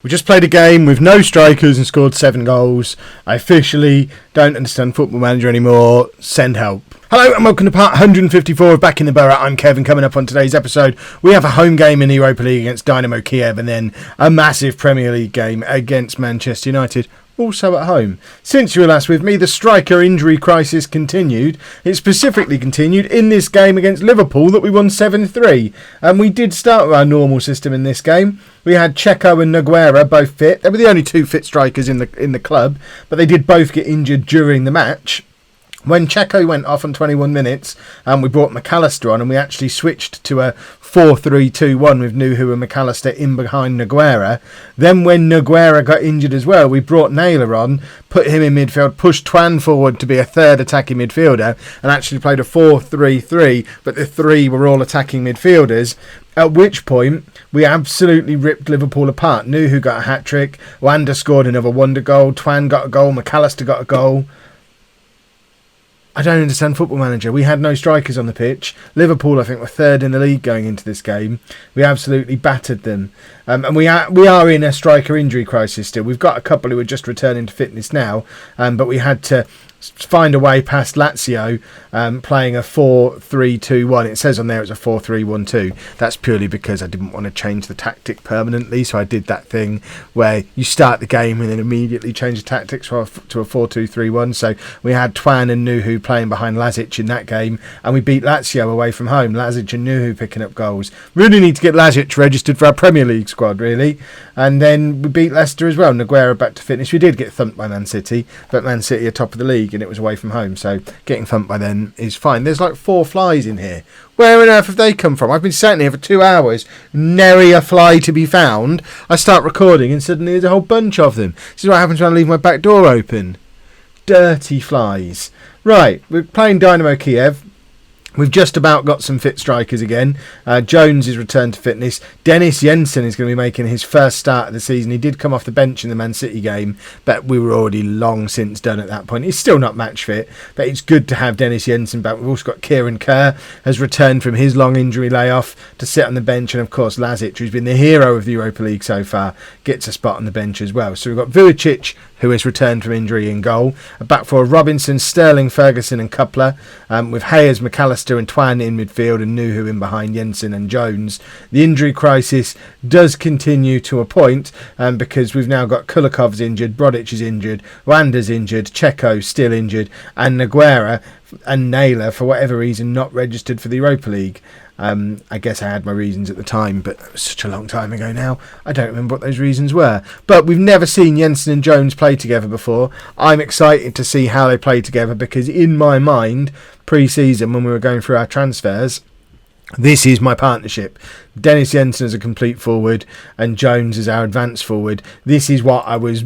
We just played a game with no strikers and scored 7 goals. I officially don't understand Football Manager anymore. Send help. Hello and welcome to part 154 of Backing the Boro. I'm Kevin. Coming up on today's episode, we have a home game in the Europa League against Dynamo Kyiv and then a massive Premier League game against Manchester United, also at home. Since you were last with me, the striker injury crisis continued. It specifically continued in this game against Liverpool that we won 7-3. And we did start with our normal system in this game. We had Checo and Nogueira both fit. They were the only two fit strikers in the club, but they did both get injured during the match. When Checo went off on 21 minutes, we brought McAllister on and we actually switched to a 4-3-2-1 with Nuhu and McAllister in behind Nogueira. Then when Nogueira got injured as well, we brought Naylor on, put him in midfield, pushed Twan forward to be a third attacking midfielder and actually played a 4-3-3, but the three were all attacking midfielders. At which point, we absolutely ripped Liverpool apart. Nuhu got a hat-trick, Wanda scored another wonder goal, Twan got a goal, McAllister got a goal. I don't understand Football Manager. We had no strikers on the pitch. Liverpool, I think, were third in the league going into this game. We absolutely battered them. And we are in a striker injury crisis still. We've got a couple who are just returning to fitness now. But we had to find a way past Lazio playing a 4-3-2-1. It says on there it's a 4-3-1-2. That's purely because I didn't want to change the tactic permanently, so I did that thing where you start the game and then immediately change the tactics to a 4-2-3-1. So we had Twan and Nuhu playing behind Lazic in that game, and we beat Lazio away from home. Lazic and Nuhu picking up goals. Really need to get Lazic registered for our Premier League squad, really. And then we beat Leicester as well. Nogueira back to fitness. We did get thumped by Man City, but Man City are top of the league and it was away from home, so getting thumped by them is fine. There's like 4 flies in here. Where on earth have they come from? I've been sitting here for 2 hours, nary a fly to be found. I start recording and suddenly there's a whole bunch of them. This is what happens when I leave my back door open. Dirty flies. Right, we're playing Dynamo Kyiv. We've just about got some fit strikers again. Jones is returned to fitness. Dennis Jensen is going to be making his first start of the season. He did come off the bench in the Man City game, but we were already long since done at that point. He's still not match fit, but it's good to have Dennis Jensen back. We've also got Kieran Kerr has returned from his long injury layoff to sit on the bench, and of course Lazic, who's been the hero of the Europa League so far, gets a spot on the bench as well. So we've got Vujicic, who has returned from injury, in goal. A back four: Robinson, Sterling, Ferguson and Coupler, with Hayes, McAllister and Twan in midfield and Nuhu in behind Jensen and Jones. The injury crisis does continue to a point because we've now got Kulikov's injured, Brodic is injured, Wanda's injured, Checo still injured, and Nogueira and Naylor, for whatever reason, not registered for the Europa League. I guess I had my reasons at the time, but it was such a long time ago now. I don't remember what those reasons were. But we've never seen Jensen and Jones play together before. I'm excited to see how they play together because in my mind, pre-season, when we were going through our transfers, this is my partnership. Dennis Jensen as a complete forward and Jones as our advanced forward. This is what I was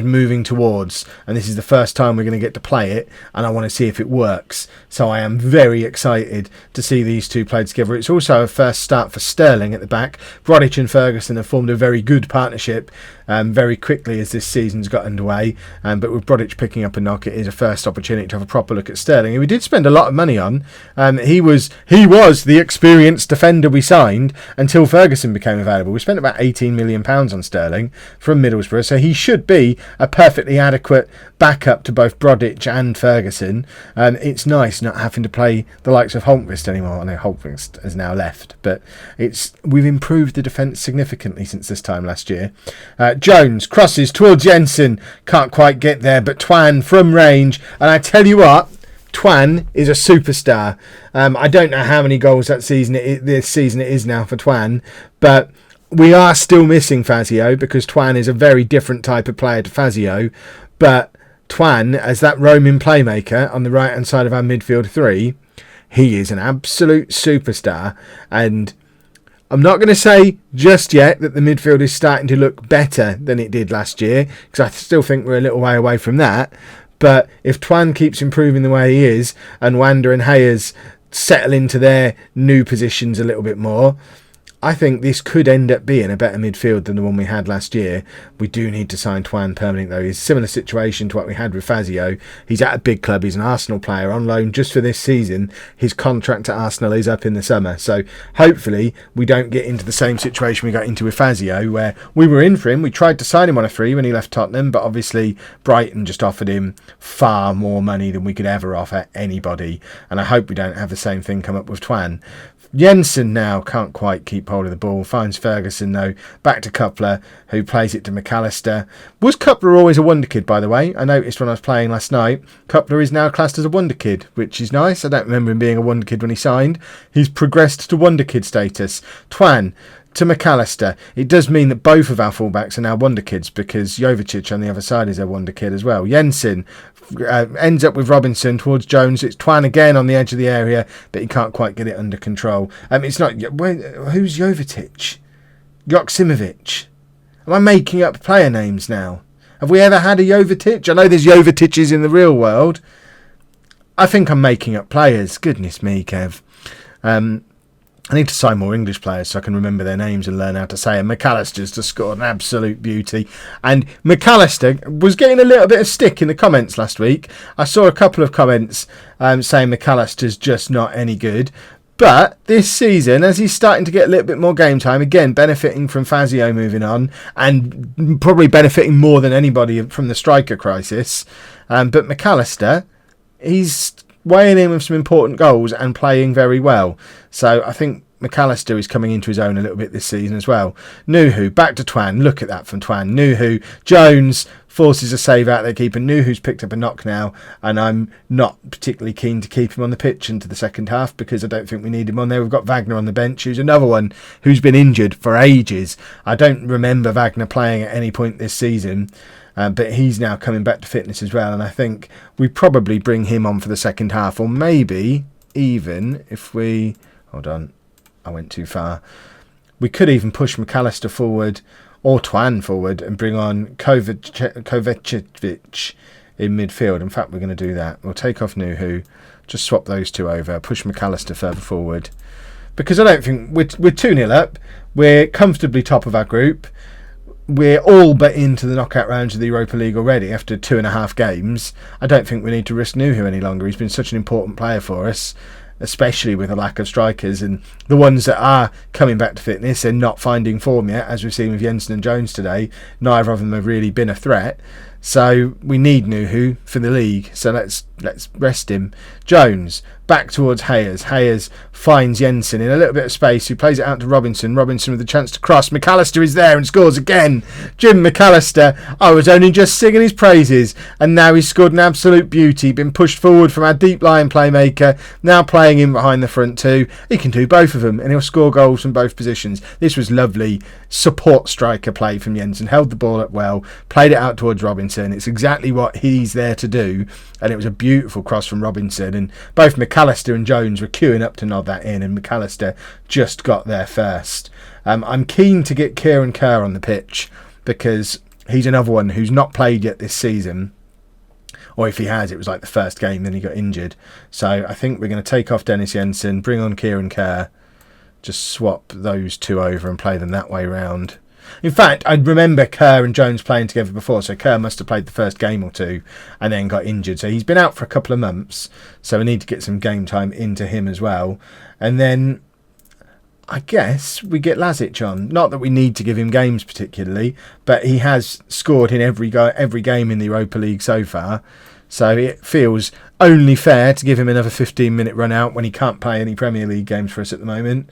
moving towards, and this is the first time we're going to get to play it, and I want to see if it works. So I am very excited to see these two play together. It's also a first start for Sterling at the back. Brodic and Ferguson have formed a very good partnership very quickly as this season's got underway, but with Brodic picking up a knock, it is a first opportunity to have a proper look at Sterling, who we did spend a lot of money on. He was the experienced defender we signed until Ferguson became available. We spent about £18 million on Sterling from Middlesbrough, so he should be a perfectly adequate backup to both Brodic and Ferguson. It's nice not having to play the likes of Holmqvist anymore. I know Holmqvist has now left, but we've improved the defence significantly since this time last year. Jones crosses towards Jensen, can't quite get there, but Twan from range, and I tell you what, Twan is a superstar. I don't know how many goals this season it is now for Twan, but we are still missing Fazio because Twan is a very different type of player to Fazio. But Twan, as that roaming playmaker on the right hand side of our midfield three, he is an absolute superstar. And I'm not going to say just yet that the midfield is starting to look better than it did last year, because I still think we're a little way away from that. But if Twan keeps improving the way he is and Wanda and Hayes settle into their new positions a little bit more, I think this could end up being a better midfield than the one we had last year. We do need to sign Twan permanent though. It's a similar situation to what we had with Fazio. He's at a big club. He's an Arsenal player on loan just for this season. His contract at Arsenal is up in the summer. So hopefully we don't get into the same situation we got into with Fazio, where we were in for him. We tried to sign him on a free when he left Tottenham, but obviously Brighton just offered him far more money than we could ever offer anybody. And I hope we don't have the same thing come up with Twan. Jensen now can't quite keep hold of the ball. Finds Ferguson though. Back to Coupler, who plays it to McAllister. Was Coupler always a wonder kid, by the way? I noticed when I was playing last night, Coupler is now classed as a wonder kid, which is nice. I don't remember him being a wonder kid when he signed. He's progressed to wonder kid status. Twan to McAllister. It does mean that both of our fullbacks are now wonder kids, because Jovetic on the other side is a wonder kid as well. Jensen ends up with Robinson towards Jones. It's Twan again on the edge of the area, but he can't quite get it under control. It's not... Who's Jovetic? Joksimovic. Am I making up player names now? Have we ever had a Jovetic? I know there's Jovetiches in the real world. I think I'm making up players. Goodness me, Kev. I need to sign more English players so I can remember their names and learn how to say it. McAllister's just scored an absolute beauty. And McAllister was getting a little bit of stick in the comments last week. I saw a couple of comments saying McAllister's just not any good. But this season, as he's starting to get a little bit more game time, again, benefiting from Fazio moving on, and probably benefiting more than anybody from the striker crisis. But McAllister, he's weighing in with some important goals and playing very well. So I think McAllister is coming into his own a little bit this season as well. Nuhu, back to Twan. Look at that from Twan. Nuhu, Jones forces a save out there keeper. Nuhu's picked up a knock now, and I'm not particularly keen to keep him on the pitch into the second half because I don't think we need him on there. We've got Wagner on the bench, who's another one who's been injured for ages. I don't remember Wagner playing at any point this season. But he's now coming back to fitness as well, and I think we probably bring him on for the second half, or maybe even if we... Hold on, I went too far. We could even push McAllister forward or Twan forward and bring on Kovacevic in midfield. In fact, we're going to do that. We'll take off Nuhu, just swap those two over, push McAllister further forward. Because I don't think... We're 2-0 up. We're comfortably top of our group. We're all but into the knockout rounds of the Europa League already after 2.5 games. I don't think we need to risk Nuhu any longer. He's been such an important player for us, especially with a lack of strikers, and the ones that are coming back to fitness and not finding form yet, as we've seen with Jensen and Jones today. Neither of them have really been a threat. So we need Nuhu for the league. So let's rest him. Jones back towards Hayes. Hayes finds Jensen in a little bit of space. He plays it out to Robinson. Robinson with a chance to cross. McAllister is there and scores again. Jim McAllister. I was only just singing his praises, and now he's scored an absolute beauty. Been pushed forward from our deep line playmaker. Now playing in behind the front two. He can do both of them, and he'll score goals from both positions. This was lovely support striker play from Jensen. Held the ball up well. Played it out towards Robinson. It's exactly what he's there to do, and it was a beautiful cross from Robinson, and both McAllister and Jones were queuing up to nod that in, and McAllister just got there first. I'm keen to get Kieran Kerr on the pitch because he's another one who's not played yet this season, or if he has, it was like the first game, then he got injured. So I think we're going to take off Dennis Jensen, bring on Kieran Kerr, just swap those two over and play them that way round. In fact, I remember Kerr and Jones playing together before, so Kerr must have played the first game or two and then got injured. So he's been out for a couple of months, so we need to get some game time into him as well. And then I guess we get Lazic on. Not that we need to give him games particularly, but he has scored in every game in the Europa League so far. So it feels only fair to give him another 15-minute run out when he can't play any Premier League games for us at the moment,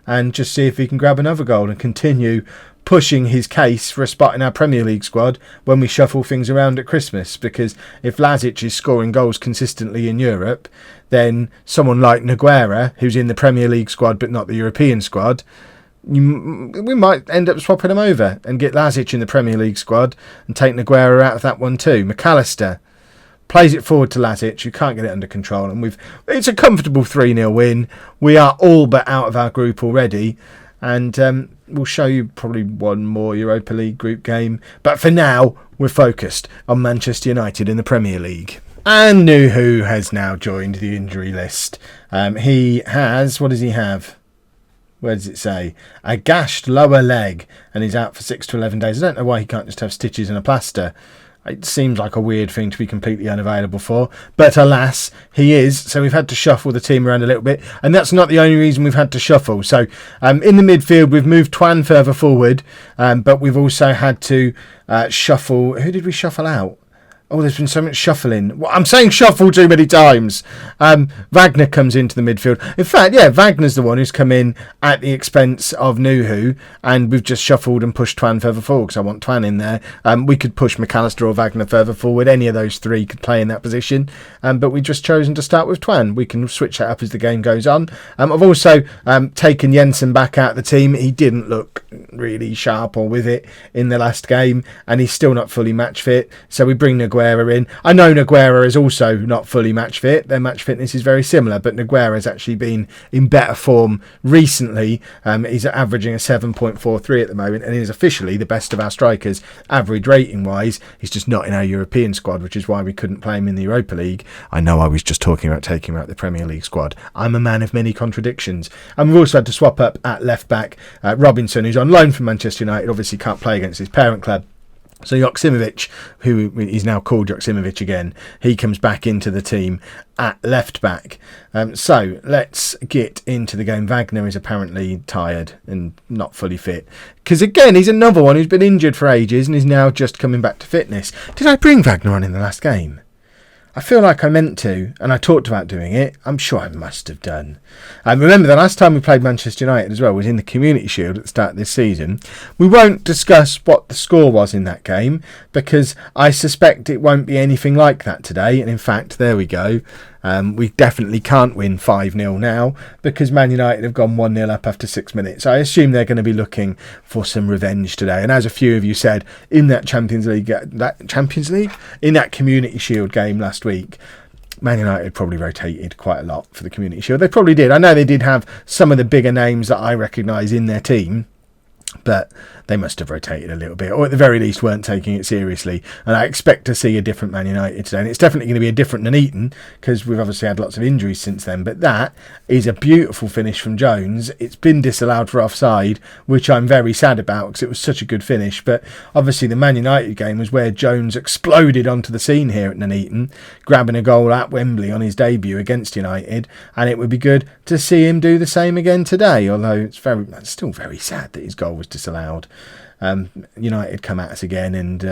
and just see if he can grab another goal and continue pushing his case for a spot in our Premier League squad when we shuffle things around at Christmas. Because if Lazic is scoring goals consistently in Europe, then someone like Nogueira, who's in the Premier League squad but not the European squad, we might end up swapping him over and get Lazic in the Premier League squad and take Nogueira out of that one too. McAllister plays it forward to Lazic, who can't get it under control, and it's a comfortable 3-0 win. We are all but out of our group already, and we'll show you probably one more Europa League group game. But for now, we're focused on Manchester United in the Premier League. And Nuhu has now joined the injury list. He has... What does he have? where does it say? A gashed lower leg, and he's out for 6 to 11 days. I don't know why he can't just have stitches and a plaster. It seems like a weird thing to be completely unavailable for. But alas, he is. So we've had to shuffle the team around a little bit. And that's not the only reason we've had to shuffle. So in the midfield, we've moved Twan further forward. But we've also had to shuffle. Who did we shuffle out? Oh, there's been so much shuffling. Well, I'm saying shuffle too many times. Wagner comes into the midfield. In fact, yeah, Wagner's the one who's come in at the expense of Nuhu, and we've just shuffled and pushed Twan further forward because I want Twan in there. We could push McAllister or Wagner further forward. Any of those three could play in that position, but we've just chosen to start with Twan. We can switch that up as the game goes on. I've also taken Jensen back out of the team. He didn't look really sharp or with it in the last game, and he's still not fully match fit, so we bring Naguera in. I know Naguera is also not fully match fit. Their match fitness is very similar, but Naguera has actually been in better form recently. He's averaging a 7.43 at the moment, and he is officially the best of our strikers average rating wise. He's just not in our European squad, which is why we couldn't play him in the Europa League. I know I was just talking about taking him out the Premier League squad. I'm a man of many contradictions. And we've also had to swap up at left back. Robinson, who's on loan from Manchester United, obviously can't play against his parent club. So Joksimovic, who is now called Joksimovic again, he comes back into the team at left back. So let's get into the game. Wagner is apparently tired and not fully fit. Because again, he's another one who's been injured for ages and is now just coming back to fitness. Did I bring Wagner on in the last game? I feel like I meant to, and I talked about doing it. I'm sure I must have done. Remember, the last time we played Manchester United as well was in the Community Shield at the start of this season. We won't discuss what the score was in that game, because I suspect it won't be anything like that today. And in fact, there we go. We definitely can't win 5-0 now because Man United have gone 1-0 up after 6 minutes. I assume they're going to be looking for some revenge today. And as a few of you said, in that Champions League, in that Community Shield game last week, Man United probably rotated quite a lot for the Community Shield. They probably did. I know they did have some of the bigger names that I recognise in their team, but they must have rotated a little bit, or at the very least weren't taking it seriously. And I expect to see a different Man United today, and it's definitely going to be a different Nuneaton because we've obviously had lots of injuries since then. But that is a beautiful finish from Jones. It's been disallowed for offside, which I'm very sad about because it was such a good finish. But obviously the Man United game was where Jones exploded onto the scene here at Nuneaton, grabbing a goal at Wembley on his debut against United, and it would be good to see him do the same again today, although it's still very sad that his goal was disallowed. United come at us again, and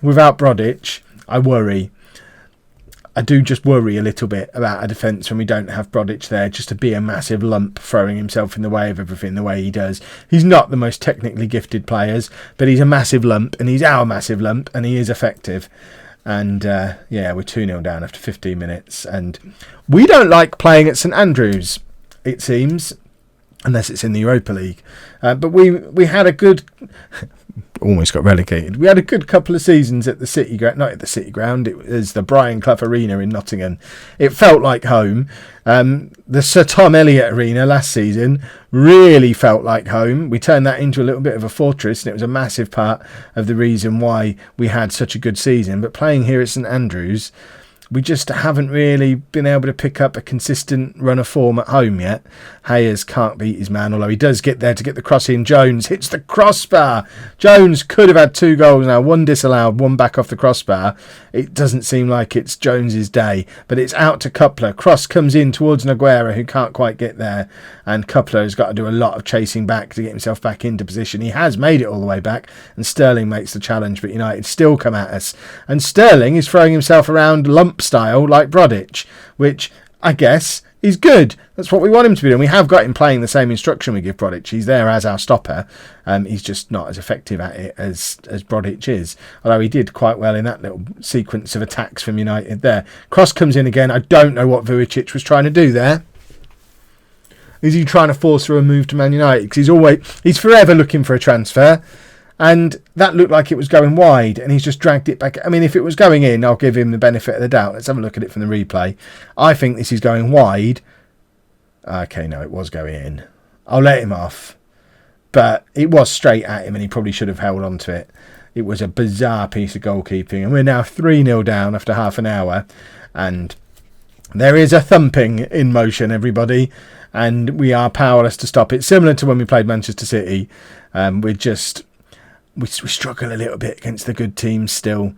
without Brodic, I worry. I do just worry a little bit about our defence when we don't have Brodic there, just to be a massive lump throwing himself in the way of everything the way he does. He's not the most technically gifted players, but he's a massive lump, and he's our massive lump, and he is effective. And we're 2-0 down after 15 minutes, and we don't like playing at St Andrews, it seems, unless it's in the Europa League. But we had a good... almost got relegated. We had a good couple of seasons at the City Ground. Not at the City Ground. It was the Brian Clough Arena in Nottingham. It felt like home. The Sir Tom Elliott Arena last season really felt like home. We turned that into a little bit of a fortress, and it was a massive part of the reason why we had such a good season. But playing here at St Andrews, we just haven't really been able to pick up a consistent run of form at home yet. Hayes can't beat his man, although he does get there to get the cross in. Jones hits the crossbar. Jones could have had 2 goals now, 1 disallowed, 1 back off the crossbar. It doesn't seem like it's Jones's day, but it's out to Coupler. Cross comes in towards Naguera, who can't quite get there, and Coupler has got to do a lot of chasing back to get himself back into position. He has made it all the way back, and Sterling makes the challenge, but United still come at us. And Sterling is throwing himself around lump style like Brodic, which I guess is good. That's what we want him to be doing. We have got him playing the same instruction we give Brodic. He's there as our stopper. He's just not as effective at it as Brodic is. Although he did quite well in that little sequence of attacks from United there. Cross comes in again. I don't know what Vujicic was trying to do there. Is he trying to force a move to Man United? Because he's forever looking for a transfer. And that looked like it was going wide, and he's just dragged it back. I mean, if it was going in, I'll give him the benefit of the doubt. Let's have a look at it from the replay. I think this is going wide. Okay, no, it was going in. I'll let him off. But it was straight at him, and he probably should have held on to it. It was a bizarre piece of goalkeeping. And we're now 3-0 down after half an hour. And there is a thumping in motion, everybody. and we are powerless to stop it. Similar to when we played Manchester City, we struggle a little bit against the good teams still.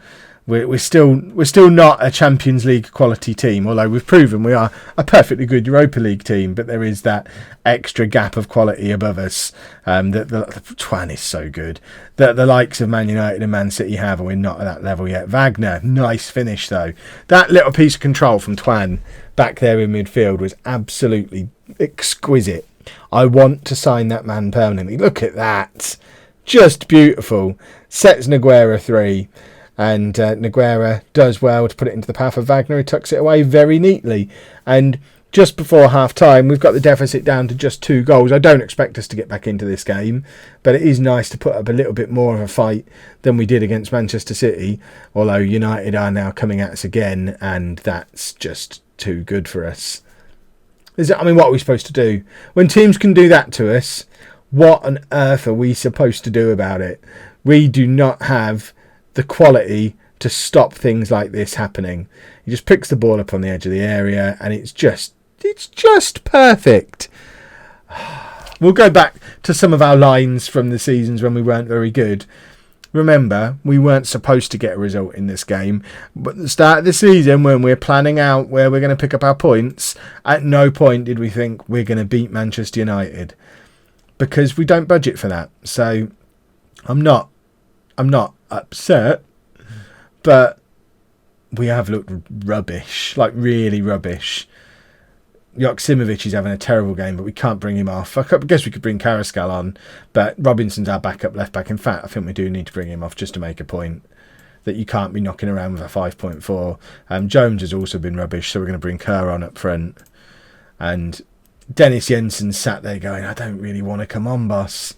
We're still not a Champions League quality team, although we've proven we are a perfectly good Europa League team. But there is that extra gap of quality above us. The Twan is so good that the likes of Man United and Man City have, and we're not at that level yet. Wagner, nice finish though. That little piece of control from Twan back there in midfield was absolutely exquisite. I want to sign that man permanently. Look at that, just beautiful. Sets Nogueira 3. And Nogueira does well to put it into the path of Wagner, who tucks it away very neatly. And just before half-time, we've got the deficit down to just 2 goals. I don't expect us to get back into this game, but it is nice to put up a little bit more of a fight than we did against Manchester City, although United are now coming at us again, and that's just too good for us. What are we supposed to do? When teams can do that to us, what on earth are we supposed to do about it? We do not have the quality to stop things like this happening. He just picks the ball up on the edge of the area, and it's just perfect. We'll go back to some of our lines from the seasons when we weren't very good. Remember, we weren't supposed to get a result in this game, but at the start of the season, when we're planning out where we're going to pick up our points, at no point did we think we're going to beat Manchester United, because we don't budget for that. So I'm not upset, but we have looked rubbish, like really rubbish. Joksimovic is having a terrible game, but we can't bring him off. I guess we could bring Carrascal on, but Robinson's our backup left back. In fact, I think we do need to bring him off just to make a point that you can't be knocking around with a 5.4. Jones has also been rubbish, so we're going to bring Kerr on up front. And Dennis Jensen sat there going, I don't really want to come on, boss.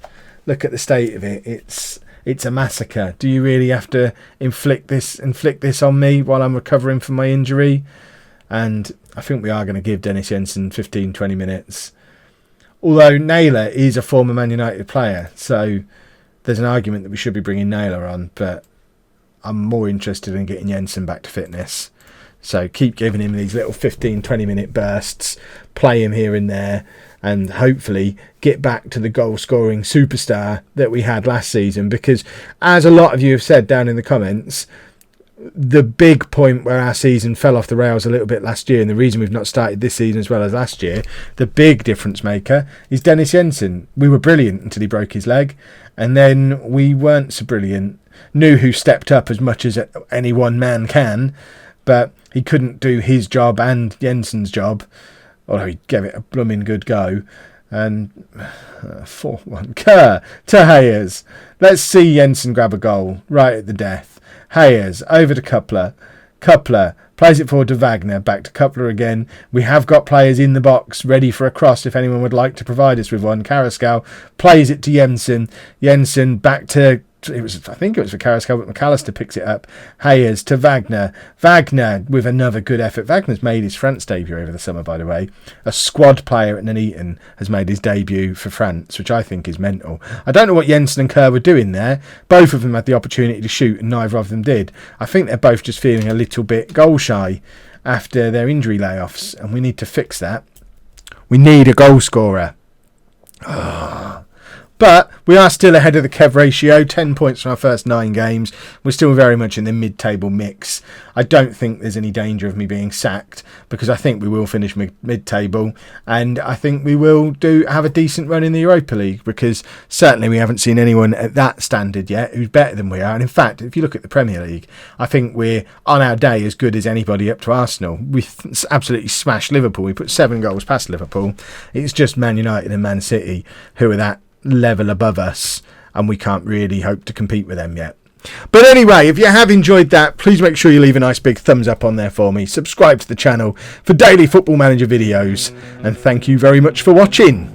Look at the state of it. It's a massacre. Do you really have to inflict this on me while I'm recovering from my injury? And I think we are going to give Dennis Jensen 15-20 minutes. Although Naylor is a former Man United player, so there's an argument that we should be bringing Naylor on, but I'm more interested in getting Jensen back to fitness. So keep giving him these little 15-20 minute bursts, play him here and there, and hopefully get back to the goal-scoring superstar that we had last season. Because, as a lot of you have said down in the comments, the big point where our season fell off the rails a little bit last year, and the reason we've not started this season as well as last year, the big difference maker is Dennis Jensen. We were brilliant until he broke his leg, and then we weren't so brilliant. Nuhu stepped up as much as any one man can, but he couldn't do his job and Jensen's job, although he gave it a blooming good go. And 4-1. Kerr to Hayes. Let's see Jensen grab a goal right at the death. Hayes over to Coupler. Coupler plays it forward to Wagner. Back to Coupler again. We have got players in the box ready for a cross if anyone would like to provide us with one. Carrascal plays it to Jensen. Jensen back to... I think it was for Carrascal, but McAllister picks it up. Hayes to Wagner. Wagner with another good effort. Wagner's made his France debut over the summer, by the way. A squad player at Nuneaton has made his debut for France, which I think is mental. I don't know what Jensen and Kerr were doing there. Both of them had the opportunity to shoot, and neither of them did. I think they're both just feeling a little bit goal shy after their injury layoffs, and we need to fix that. We need a goal scorer. But we are still ahead of the Kev ratio, 10 points from our first 9 games. We're still very much in the mid-table mix. I don't think there's any danger of me being sacked, because I think we will finish mid-table, and I think we will have a decent run in the Europa League, because certainly we haven't seen anyone at that standard yet who's better than we are. And in fact, if you look at the Premier League, I think we're on our day as good as anybody up to Arsenal. We absolutely smashed Liverpool. We put 7 goals past Liverpool. It's just Man United and Man City who are that level above us, and we can't really hope to compete with them yet. But anyway, if you have enjoyed that, please make sure you leave a nice big thumbs up on there for me. Subscribe to the channel for daily Football Manager videos, and thank you very much for watching.